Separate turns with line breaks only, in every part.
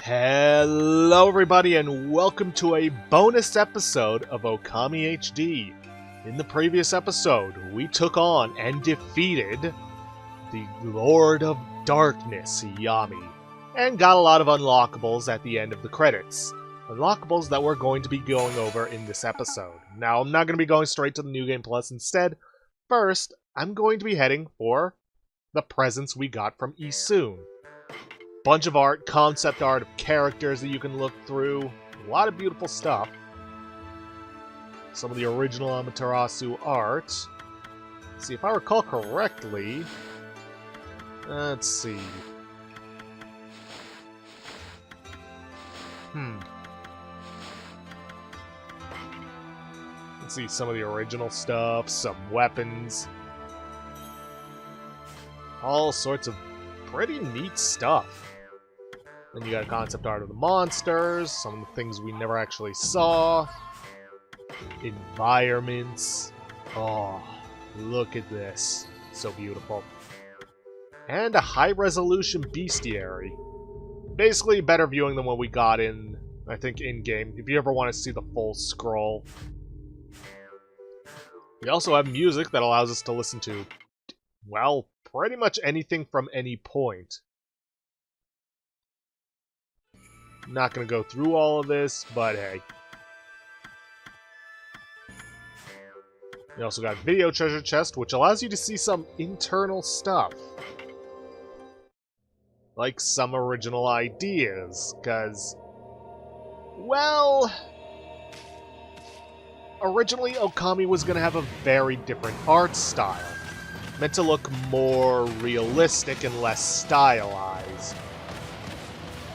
Hello everybody and welcome to a bonus episode of Okami HD. In the previous episode, we took on and defeated the Lord of Darkness, Yami, and got a lot of unlockables at the end of the credits. Unlockables that we're going to be going over in this episode. Now, I'm not going to be going straight to the New Game Plus. Instead, first, I'm going to be heading for the presents we got from Isun. Bunch of art, concept art of characters that you can look through. A lot of beautiful stuff. Some of the original Amaterasu art. Let's see, if I recall correctly... Let's see. Let's see, some of the original stuff, some weapons. All sorts of pretty neat stuff. Then you got concept art of the monsters, some of the things we never actually saw. Environments. Oh, look at this. So beautiful. And a high-resolution bestiary. Basically, better viewing than what we got in, I think, in-game, if you ever want to see the full scroll. We also have music that allows us to listen to, well, pretty much anything from any point. Not going to go through all of this, but hey. We also got Video Treasure Chest, which allows you to see some internal stuff. Like some original ideas, because, well, originally Okami was going to have a very different art style. Meant to look more realistic and less stylized.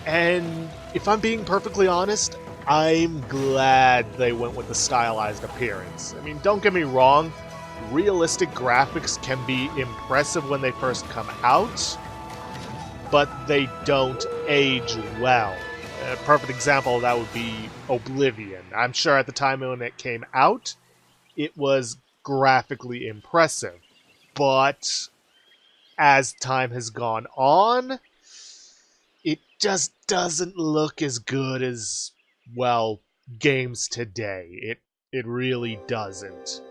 And if I'm being perfectly honest, I'm glad they went with the stylized appearance. I mean, don't get me wrong, realistic graphics can be impressive when they first come out, but they don't age well. A perfect example of that would be Oblivion. I'm sure at the time when it came out, it was graphically impressive. But as time has gone on, it just doesn't look as good as, well, games today. It really doesn't.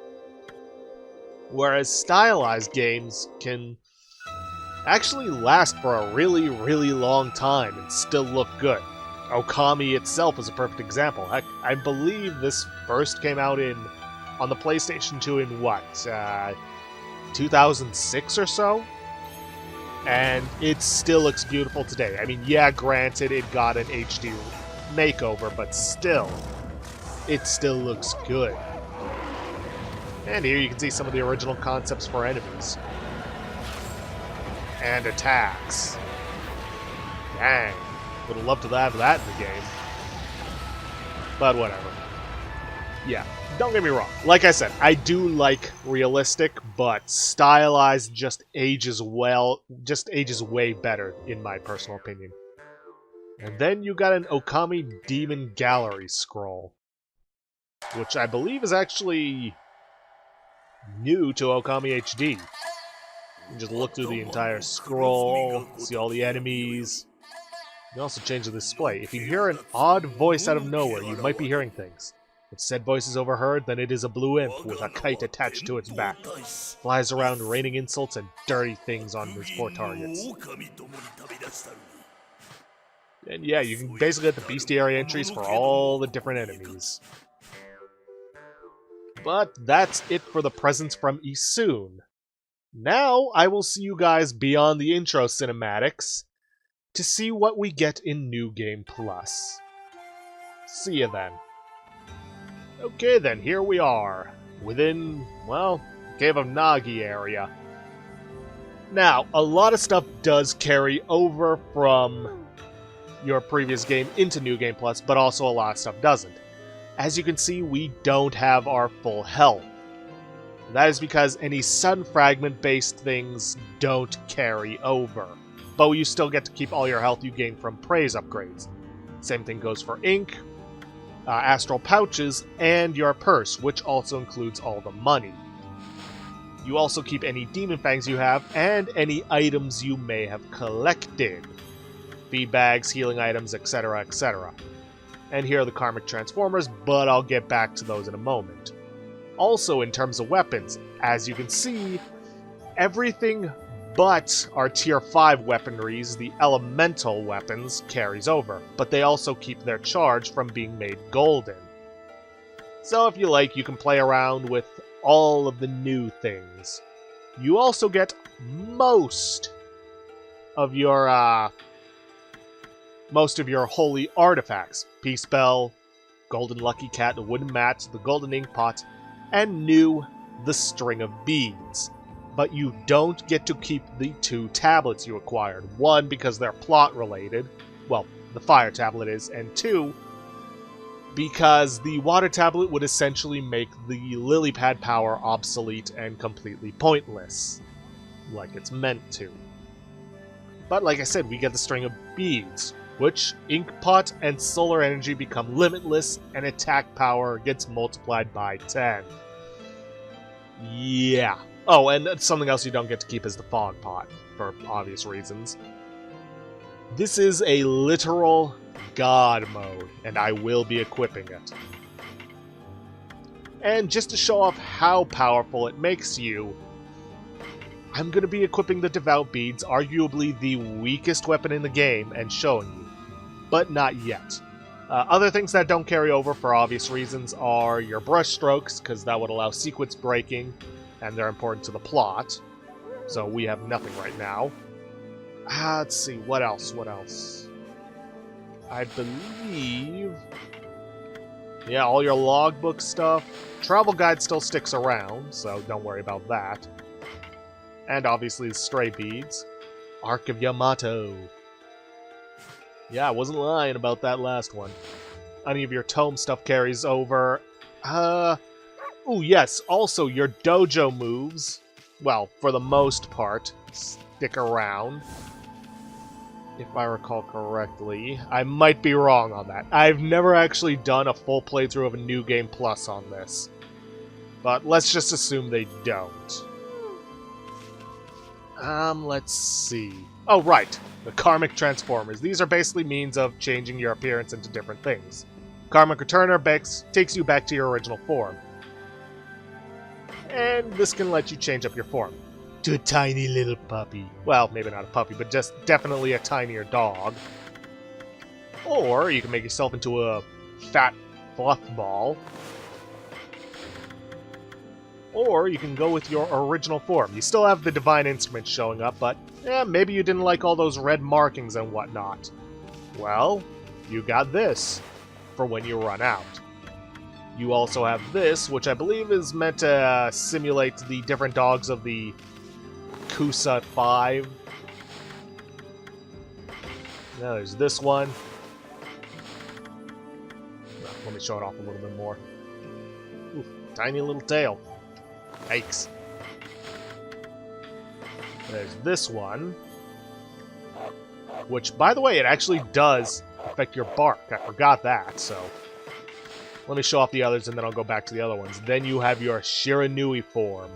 Whereas stylized games can actually last for a really, really long time and still look good. Okami itself is a perfect example. Heck, I believe this first came out on the PlayStation 2 in what? 2006 or so? And it still looks beautiful today. I mean, yeah, granted, it got an HD makeover, but still, it still looks good. And here you can see some of the original concepts for enemies. And attacks. Dang. Would have loved to have that in the game. But whatever. Yeah, don't get me wrong. Like I said, I do like realistic, but stylized just ages way better, in my personal opinion. And then you got an Okami Demon Gallery scroll, which I believe is actually new to Okami HD. You can just look through the entire scroll, see all the enemies. You can also change the display. If you hear an odd voice out of nowhere, you might be hearing things. If said voice is overheard, then it is a blue imp with a kite attached to its back. Flies around raining insults and dirty things on its poor targets. And yeah, you can basically get the bestiary entries for all the different enemies. But that's it for the presents from Isun. Now, I will see you guys beyond the intro cinematics to see what we get in New Game Plus. See ya then. Okay then, here we are, within, well, Cave of Nagi area. Now, a lot of stuff does carry over from your previous game into New Game Plus, but also a lot of stuff doesn't. As you can see, we don't have our full health. That is because any Sun Fragment-based things don't carry over, but you still get to keep all your health you gain from praise upgrades. Same thing goes for Ink, Astral Pouches, and your purse, which also includes all the money. You also keep any Demon Fangs you have, and any items you may have collected. feed bags, healing items, etc., etc. And here are the Karmic Transformers, but I'll get back to those in a moment. Also, in terms of weapons, as you can see, everything but our Tier 5 weaponries, the elemental weapons, carries over, but they also keep their charge from being made golden. So if you like, you can play around with all of the new things. You also get most of your holy artifacts. Peace Bell, Golden Lucky Cat, the Wooden Mat, the Golden Ink Pot, and new, the String of Beads. But you don't get to keep the 2 tablets you acquired. 1, because they're plot-related. Well, the Fire Tablet is. And 2, because the Water Tablet would essentially make the Lily Pad power obsolete and completely pointless. Like it's meant to. But like I said, we get the String of Beads, which Ink Pot and Solar Energy become limitless, and attack power gets multiplied by 10. Yeah. Oh, and something else you don't get to keep is the Fog Pot, for obvious reasons. This is a literal God mode, and I will be equipping it. And just to show off how powerful it makes you, I'm going to be equipping the Devout Beads, arguably the weakest weapon in the game, and showing you. But not yet. Other things that don't carry over for obvious reasons are your brush strokes, because that would allow sequence breaking, and they're important to the plot. So we have nothing right now. Let's see, what else? I believe... yeah, all your logbook stuff. Travel guide still sticks around, so don't worry about that. And obviously the Stray Beads. Ark of Yamato. Yeah, I wasn't lying about that last one. Any of your tome stuff carries over. Oh yes, also your dojo moves, well, for the most part, stick around. If I recall correctly. I might be wrong on that. I've never actually done a full playthrough of a New Game Plus on this. But let's just assume they don't. Let's see. Oh, right. The Karmic Transformers. These are basically means of changing your appearance into different things. Karmic Returner takes you back to your original form. And this can let you change up your form to a tiny little puppy. Well, maybe not a puppy, but just definitely a tinier dog. Or you can make yourself into a fat fluff ball. Or you can go with your original form. You still have the Divine Instruments showing up, but maybe you didn't like all those red markings and whatnot. Well, you got this for when you run out. You also have this, which I believe is meant to simulate the different dogs of the Kusa 5. Now there's this one. Let me show it off a little bit more. Ooh, tiny little tail. Yikes. There's this one. Which, by the way, it actually does affect your bark. I forgot that, so... let me show off the others, and then I'll go back to the other ones. Then you have your Shiranui form.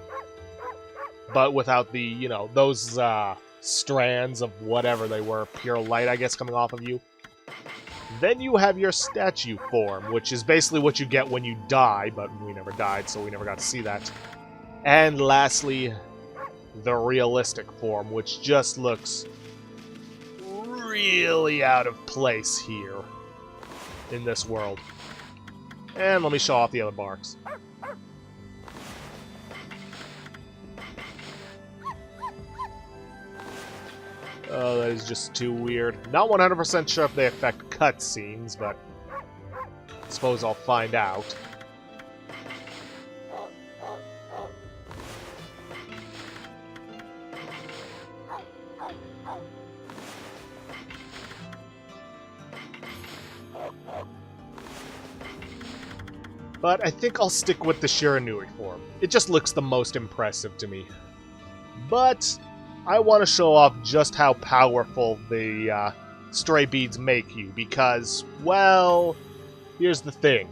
But without the, you know, those strands of whatever they were, pure light, I guess, coming off of you. Then you have your statue form, which is basically what you get when you die, but we never died, so we never got to see that. And lastly, the realistic form, which just looks really out of place here in this world. And let me show off the other barks. Oh, that is just too weird. Not 100% sure if they affect cutscenes, but I suppose I'll find out. But I think I'll stick with the Shiranui form. It just looks the most impressive to me. But I want to show off just how powerful the Stray Beads make you, because, well, here's the thing.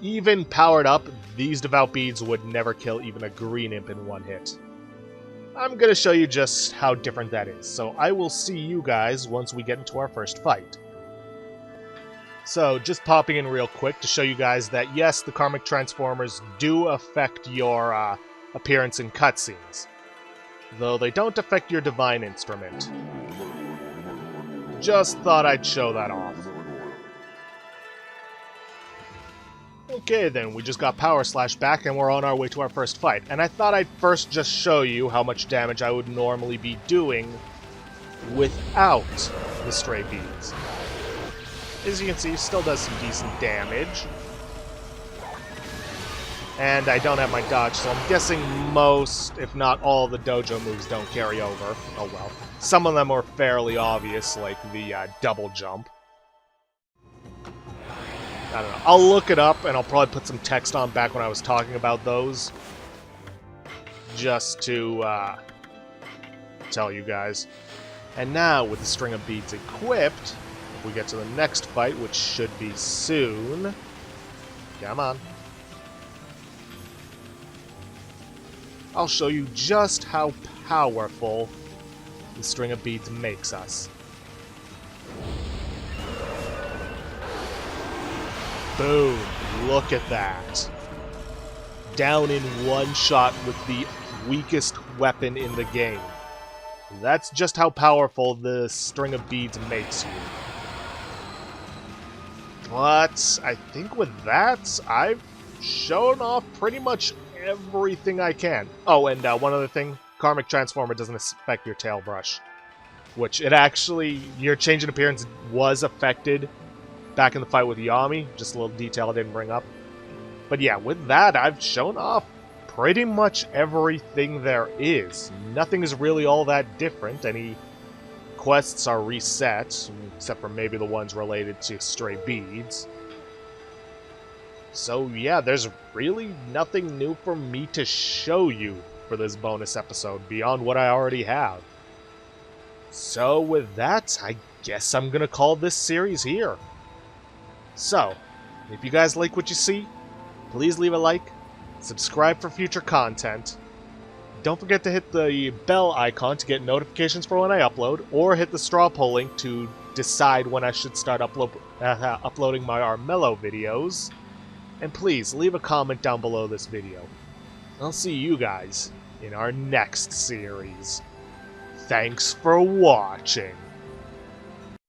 Even powered up, these Devout Beads would never kill even a green imp in one hit. I'm going to show you just how different that is. So I will see you guys once we get into our first fight. So just popping in real quick to show you guys that yes, the Karmic Transformers do affect your appearance in cutscenes, though they don't affect your Divine Instrument. Just thought I'd show that off. Okay then, we just got Power Slash back and we're on our way to our first fight. And I thought I'd first just show you how much damage I would normally be doing without the Stray Beads. As you can see, still does some decent damage. And I don't have my dodge, so I'm guessing most, if not all, the dojo moves don't carry over. Oh well. Some of them are fairly obvious, like the double jump. I don't know. I'll look it up, and I'll probably put some text on back when I was talking about those. Just to tell you guys. And now, with the String of Beads equipped, if we get to the next fight, which should be soon... Come on. I'll show you just how powerful the String of Beads makes us. Boom. Look at that. Down in one shot with the weakest weapon in the game. That's just how powerful the String of Beads makes you. But I think with that, I've shown off pretty much everything I can. Oh, and one other thing. Karmic Transformer doesn't affect your tail brush. Which it actually, your change in appearance was affected back in the fight with Yami. Just a little detail I didn't bring up. But yeah, with that, I've shown off pretty much everything there is. Nothing is really all that different. Any quests are reset, except for maybe the ones related to Stray Beads. So yeah, there's really nothing new for me to show you for this bonus episode beyond what I already have. So with that, I guess I'm gonna call this series here. So, if you guys like what you see, please leave a like, subscribe for future content. Don't forget to hit the bell icon to get notifications for when I upload, or hit the straw poll link to decide when I should start uploading my Armello videos. And please, leave a comment down below this video. I'll see you guys in our next series. Thanks for watching.